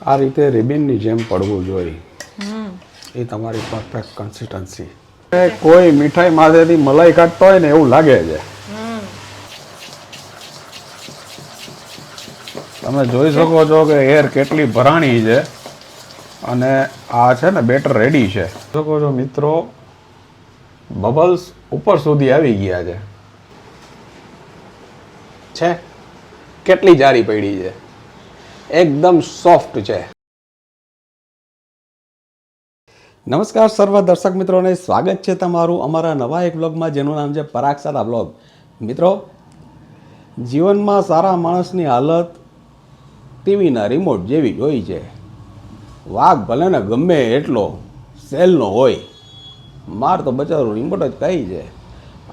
આ રીતે રિબિનની જેમ પડવું જોઈએ. એ તમારી પરફેક્ટ કન્સિસ્ટન્સી. કોઈ મીઠાઈ માથેથી મલાઈ કાઢતો હોય ને એવું લાગે છે. તમે જોઈ શકો છો કે એર કેટલી ભરાણી છે અને આ છે ને બેટર રેડી છે. શકો છો મિત્રો, બબલ્સ ઉપર સુધી આવી ગયા છે. કેટલી જારી પડી છે, એકદમ સોફ્ટ છે. નમસ્કાર સર્વ દર્શક મિત્રોને, સ્વાગત છે તમારું અમારા નવા એક બ્લોગમાં જેનું નામ છે પરાગ સાતા બ્લોગ. મિત્રો, જીવનમાં સારા માણસની હાલત ટીવીના રિમોટ જેવી જ હોય છે. વાઘ ભલે ને ગમે એટલો સેલનો હોય, માર તો બચારું રિમોટ જ કહી છે.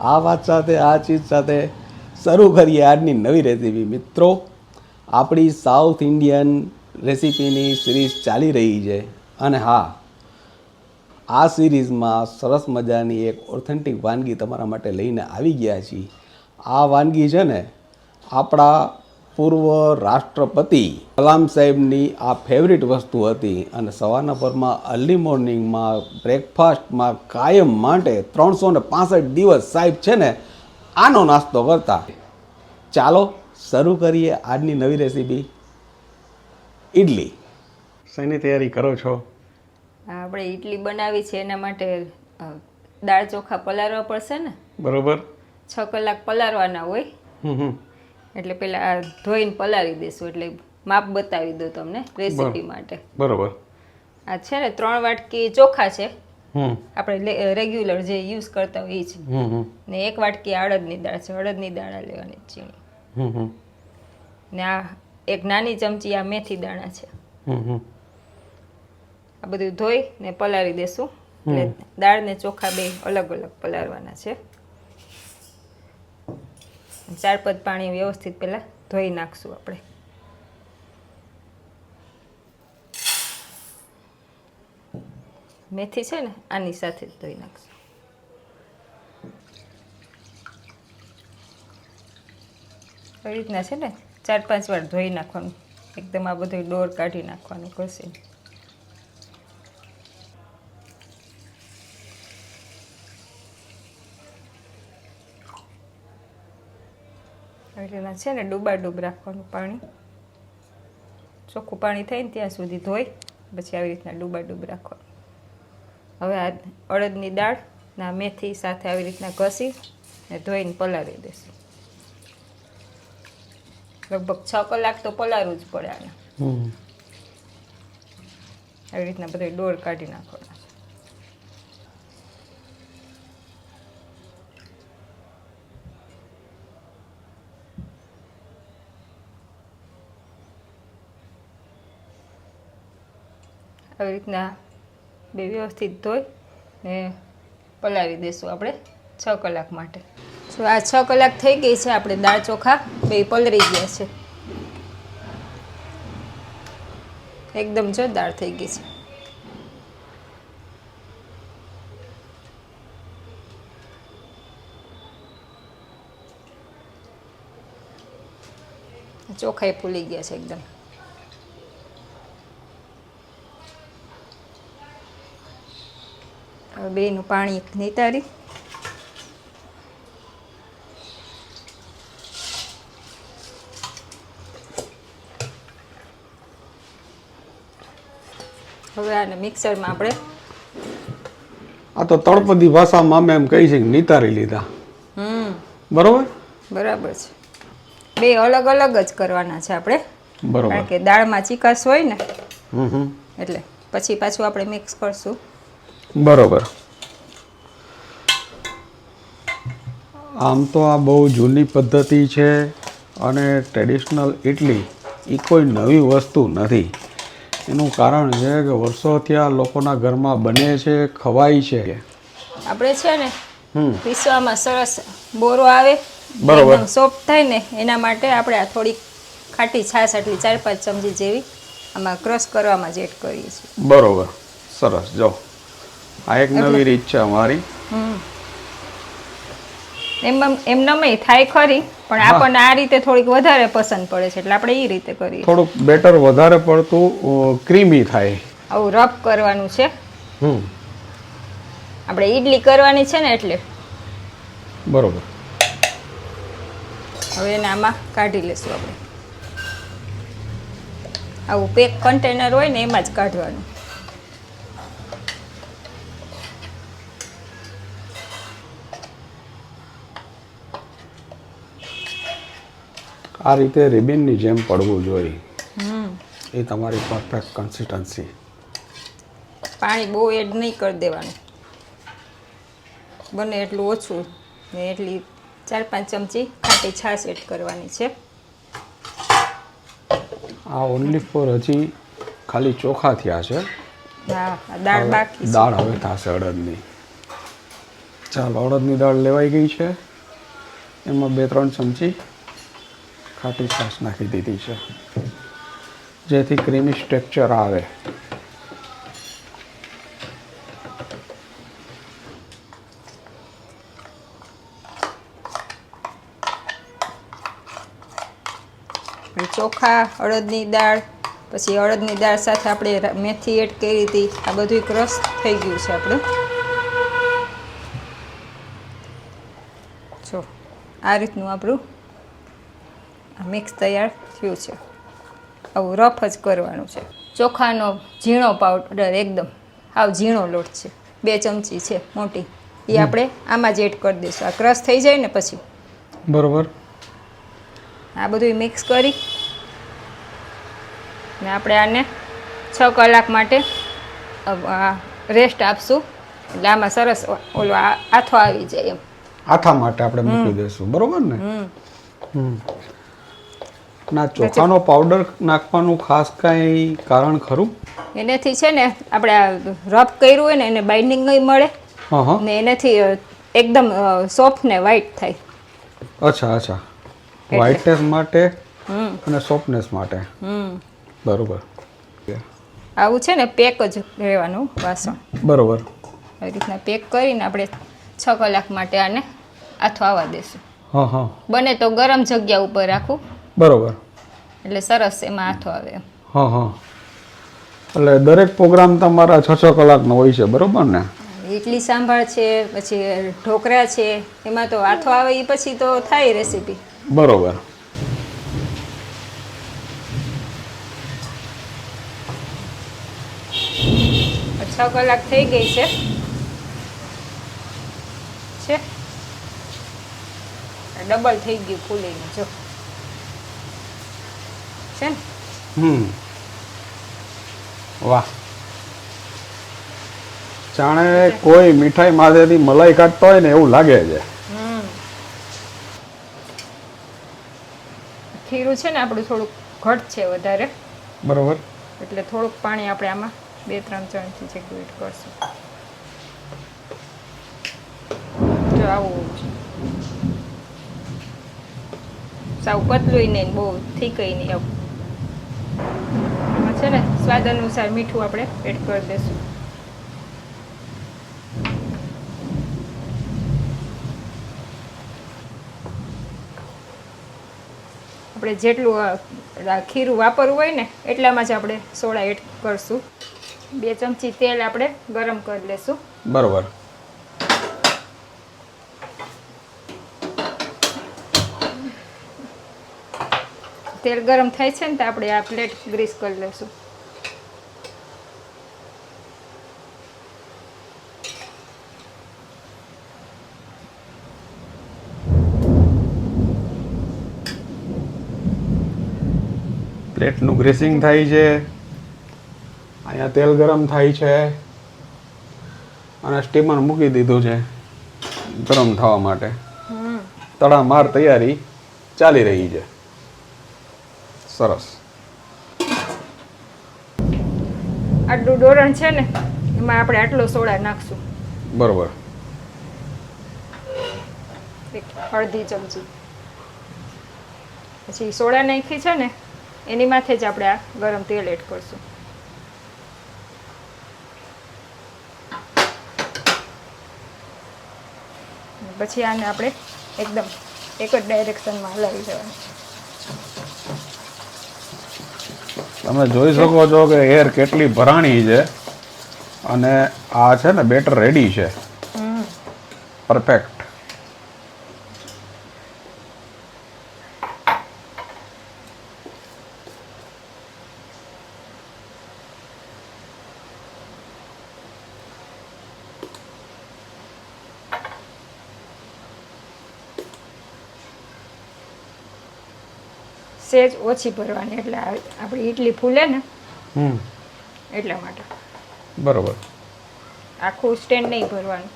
આ વાત સાથે, આ ચીજ સાથે શરૂ કરીએ આજની નવી રેસીપી. મિત્રો, આપણી સાઉથ ઇન્ડિયન રેસીપીની સિરીઝ ચાલી રહી છે અને હા, આ સિરીઝમાં સરસ મજાની એક ઓથેન્ટિક વાનગી તમારા માટે લઈને આવી ગયા છીએ. આ વાનગી છે ને આપણા પૂર્વ રાષ્ટ્રપતિ કલામ સાહેબની આ ફેવરિટ વસ્તુ હતી અને સવારના પરમાં અર્લી મોર્નિંગમાં બ્રેકફાસ્ટમાં કાયમ માટે 365 દિવસ સાહેબ છે ને આનો નાસ્તો કરતા. ચાલો શરૂ કરીએ આજની નવી રેસીપી, ઇડલી. શેની તૈયારી કરો છો? આપણે ઇડલી બનાવી છે એના માટે દાળ ચોખા પલાળવા પડશે ને. બરોબર. 6 કલાક પલાળવાના હોય. એટલે પેલા ધોઈને પલાળી દેશું, એટલે માપ બતાવી દો તમને રેસીપી માટે. બરોબર. આ છે ને 3 વાટકી ચોખા છે, આપણે રેગ્યુલર જે યુઝ કરતા હોય એ જ. ને 1 વાટકી અડદની દાળ છે, અડદની દાળ લેવાની ઝીણી. ને આ 1 નાની ચમચી આ મેથી દાણા છે. આ બધું ધોઈ ને પલાળી દેશું. એટલે દાળ ને ચોખા બે અલગ અલગ પલાળવાના છે. 4 પદ પાણી વ્યવસ્થિત પહેલા ધોઈ નાખશું આપણે. મેથી છે ને આની સાથે જ ધોઈ નાખશું. આવી રીતના છે ને 4-5 વાર ધોઈ નાખવાનું. એકદમ આ બધું ડોર કાઢી નાખવાનું ઘસી. આવી રીતના છે ને ડૂબાડૂબ રાખવાનું પાણી. ચોખ્ખું પાણી થાય ને ત્યાં સુધી ધોઈ પછી આવી રીતના ડૂબાડૂબ રાખવાનું. હવે આ અડદની દાળ ના મેથી સાથે આવી રીતના ઘસી ને ધોઈને પલાળી દેશું. લગભગ 6 કલાક તો પલાળવું જ પડે આને. આવી રીતના બધો ડોર કાઢી નાખવાનો. આવી રીતના બે વ્યવસ્થિત ધોઈ ને પલાળી દઈશું આપણે 6 કલાક માટે. જો આ 6 કલાક થઈ ગઈ છે, આપણે દાળ ચોખા બે પલળી ગયા છે. એકદમ જો દાળ થઈ ગઈ છે. ચોખા ફૂલી ગયા છે એકદમ. હવે બેનું પાણી નિતારી હવે આને મિક્સરમાં આપણે, આ તો તળપદી ભાષામાં અમે એમ કહી છે કે નિતારી લીધા. બરોબર બરાબર છે. બે અલગ અલગ જ કરવાના છે આપણે. બરોબર. કારણ કે દાળમાં ચીકાશ હોય ને એટલે પછી પાછું આપણે મિક્સ કરશું. બરોબર. આમ તો આ બહુ જૂની પદ્ધતિ છે અને ટ્રેડિશનલ ઇડલી એ કોઈ નવી વસ્તુ નથી. એનું કારણ છે કે વર્ષોથી આ લોકોના ઘરમાં બને છે, ખવાય છે. આપણે છે ને પીસવામાં સરસ બોરો આવે, એકદમ સોફ્ટ થાય ને એના માટે આપણે આ થોડી ખાટી છાશ આટલી 4-5 ચમચી જેવી આમાં ક્રશ કરવામાં જ એડ કરીએ છીએ. બરોબર, સરસ. જો આ એક નવી રીત છે અમારી. એમનેમ થાય ખરી, પણ આપણને આ રીતે થોડીક વધારે પસંદ પડે છે એટલે આપણે એ રીતે કરીએ. થોડુંક બેટર વધારે પડતું ક્રીમી થાય. આવું રફ કરવાનું છે. હમ. આપણે ઈડલી કરવાની છે ને એટલે. બરોબર. હવે એને આમાં કાઢી લેશું આપણે. આવું પેક કન્ટેનર હોય ને એમાં જ કાઢવાનું. આ રીતે રિબિનની જેમ પડવું જોઈએ. એ તમારી પરફેક્ટ કન્સિસ્ટન્સી. પાણી બહુ એડ નહીં કરી દેવાનું, બને એટલું ઓછું ને એટલી 4-5 ચમચી ખાટી છાશ એડ કરવાની છે. આ ઓનલી ફોર હજી ખાલી ચોખા થયા છે. હા, દાળ બાકી. દાળ હવે થશે અડદની. ચાલો, અડદની દાળ લેવાઈ ગઈ છે. એમાં 2-3 ચમચી ખાટી છાશ નાખી દીધી છે, જેથી ક્રીમી સ્ટ્રક્ચર આવે. ચોખા, અડદની દાળ, પછી અડદની દાળ સાથે આપણે મેથી એડ કરી હતી. આ બધું ક્રશ થઈ ગયું છે આપણે. જો આ રીતનું આપણું મિક્સ તૈયાર થયું છે. આવું રફ જ કરવાનું છે. ચોખાનો ઝીણો પાવડર, એકદમ આવ ઝીણો લોટ છે, 2 ચમચી છે મોટી, એ આપણે આમાં જ એડ કરી દઈશું. આ ક્રશ થઈ જાય ને પછી. બરોબર. આ બધું મિક્સ કરી ને આપણે આને 6 કલાક માટે રેસ્ટ આપશું, એટલે આમાં સરસ ઓલો આથો આવી જાય એમ. આથા માટે આપણે મૂકી દઈશું, બરોબર ને? ના, ચોખાનો પાવડર નાખવાનું ખાસ કઈ કારણ ખરું? એનાથી છે ને આપણે રફ કર્યું હોય ને એને બાઇન્ડિંગ નહીં મળે ને એનાથી એકદમ સોફ્ટ ને વ્હાઈટ થાય. અચ્છા. વ્હાઇટનેસ માટે અને સોફ્ટનેસ માટે. બરોબર. આવું છે ને પેક જ રહેવાનું વાસણ. બરોબર. આવી રીતના પેક કરીને આપણે 6 કલાક માટે આને આથો આવવા દેશું. બને તો ગરમ જગ્યા ઉપર રાખવું. બરોબર. એટલે સરસ એમાં આથો આવે. એટલે દરેક પ્રોગ્રામ તમારા 6 કલાકનો હોય છે, બરોબર ને? ઇડલી સાંભાર છે, પછી ઢોકળા છે, એમાં તો આથો આવે એ પછી તો થાય રેસીપી. બરોબર. છ કલાક થઈ ગઈ છે. ડબલ થઈ ગયું ફૂલીને, જો છે ને. વાહ, જાણે કોઈ મીઠાઈ માથેથી મલાઈ કાઢતો હોય ને એવું લાગે છે. ખીરું છે ને આપણું થોડુંક ઘટ છે વધારે, બરોબર, એટલે થોડુંક પાણી આપણે આમાં 2-3 ચમચી જેટલું એડ કરશું. જો આવું છે, સાવ પતલું નહીં, બહુ થીકઈ નહીં. આવું એમાં છે ને સ્વાદ અનુસાર મીઠું આપણે એડ કરી દઈશું. આપણે જેટલું ખીરું વાપરવું હોય ને એટલામાં જ આપણે સોડા એડ કરશું. 2 ચમચી તેલ આપણે ગરમ કરી લેશું. બરોબર. તેલ ગરમ થાય છે ને તો આપણે આ પ્લેટ ગ્રીસ કરી લેશું. પ્લેટનું ગ્રીસિંગ થાય છે, અહીંયા તેલ ગરમ થાય છે અને સ્ટીમર મૂકી દીધું છે ગરમ થવા માટે. તડામાર તૈયારી ચાલી રહી છે. સરસ. આટલું ડોરણ છે ને એમાં આપણે આટલો સોડા નાખશું. બરોબર. અડધી ચમચી. પછી સોડા નાખી છે ને એની માથે જ આપણે આ ગરમ તેલ એડ કરશું. પછી આને આપણે એકદમ એક જ ડાયરેક્શનમાં હલાવી દેવાનું. તમે જોઈ શકો છો કે એર કેટલી ભરાણી છે અને આ છે ને બેટર રેડી છે. પરફેક્ટ. સેજ ઓછી ભરવાની એટલે આપણી ઇડલી ફૂલે ને એટલા માટે. બરોબર. આખું સ્ટેન્ડ નહીં ભરવાનું.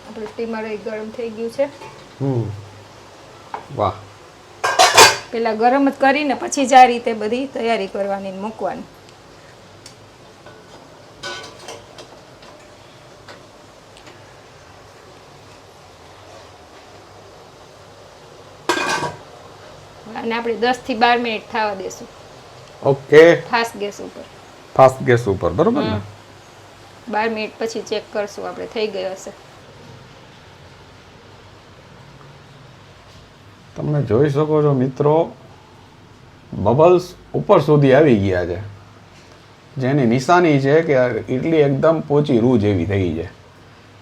આપણું સ્ટીમર ગરમ થઈ ગયું છે. વાહ. પેલા ગરમ જ કરીને પછી જ આ રીતે બધી તૈયારી કરવાની ને મૂકવાની. અને આપણે 10 થી 12 મિનિટ થવા દેશું. ઓકે. ફાસ્ટ ગેસ ઉપર. ફાસ્ટ ગેસ ઉપર, બરોબર ને? 12 મિનિટ પછી ચેક કરશું આપણે થઈ ગયો હશે. તમે જોઈ શકો છો મિત્રો, બબલ્સ ઉપર સુધી આવી ગયા છે, જેની નિશાની છે કે ઇડલી એકદમ પોચી રૂ જેવી થઈ છે.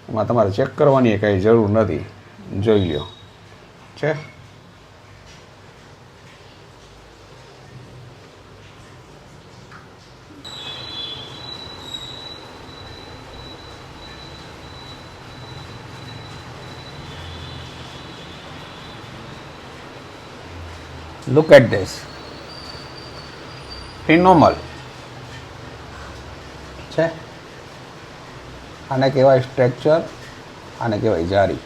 એમાં તમારે ચેક કરવાની કંઈ જરૂર નથી, જોઈ લ્યો છે. Look at this. Phenomenal. છે. આને કહેવાય સ્ટ્રક્ચર, આને કહેવાય જારી.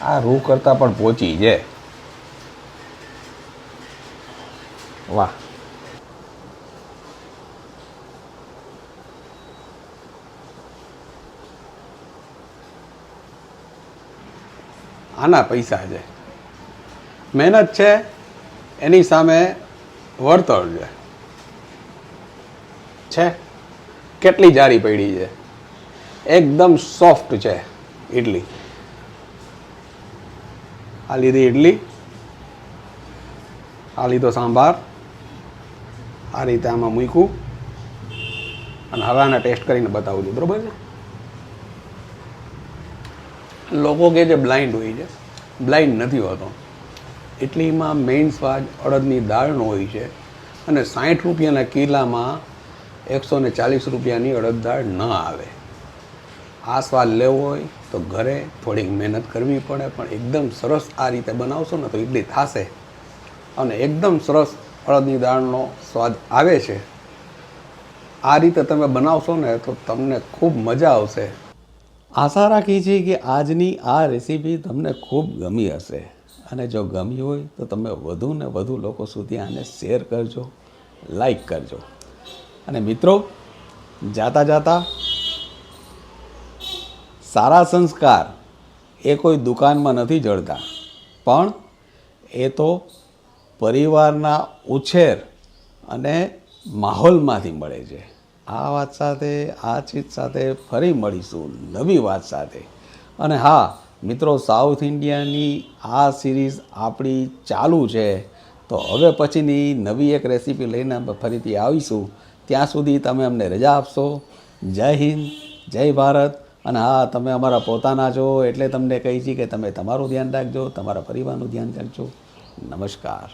આ રૂ કરતાં પણ પહોંચી છે. વાહ. આના પૈસા છે. મહેનત છે, એની સામે વળતર છે. કેટલી જારી પડી છે, એકદમ સોફ્ટ છે ઇડલી. આ લીધી ઇડલી, આ લીધો સાંભાર, આ રીતે આમાં મૂક્યું અને હવે આને ટેસ્ટ કરીને બતાવું છું, બરોબર છે? લોકો કે જે બ્લાઇન્ડ હોય છે, બ્લાઇન્ડ નથી હોતો. ઇડલીમાં મેઇન સ્વાદ અડદની દાળનો હોય છે અને 60 રૂપિયાના કિલામાં 140 રૂપિયાની અડદ દાળ ન આવે. આ સ્વાદ લેવો હોય તો ઘરે થોડીક મહેનત કરવી પડે, પણ એકદમ સરસ આ રીતે બનાવશો ને તો ઇડલી થશે અને એકદમ સરસ અડદની દાળનો સ્વાદ આવે છે. આ રીતે તમે બનાવશો ને તો તમને ખૂબ મજા આવશે. આશા રાખી છે કે આજની આ રેસીપી તમને ખૂબ ગમી હશે અને જો ગમી હોય તો તમે વધુ ને વધુ લોકો સુધી આને શેર કરજો, લાઈક કરજો. અને મિત્રો, જાતા જાતા સારા સંસ્કાર એ કોઈ દુકાનમાં નથી જળતા, પણ એ તો પરિવારના ઉછેર અને માહોલમાંથી મળે છે. આ વાત સાથે, આ ચીજ સાથે ફરી મળીશું નવી વાત સાથે. અને હા મિત્રો, સાઉથ ઇન્ડિયાની આ સિરીઝ આપણી ચાલુ છે, તો હવે પછીની નવી એક રેસીપી લઈને અમે ફરીથી આવીશું. ત્યાં સુધી તમે અમને રજા આપશો. જય હિન્દ, જય ભારત. અને હા, તમે અમારા પોતાના છો એટલે તમને કહી છીએ કે તમે તમારું ધ્યાન રાખજો, તમારા પરિવારનું ધ્યાન રાખજો. નમસ્કાર.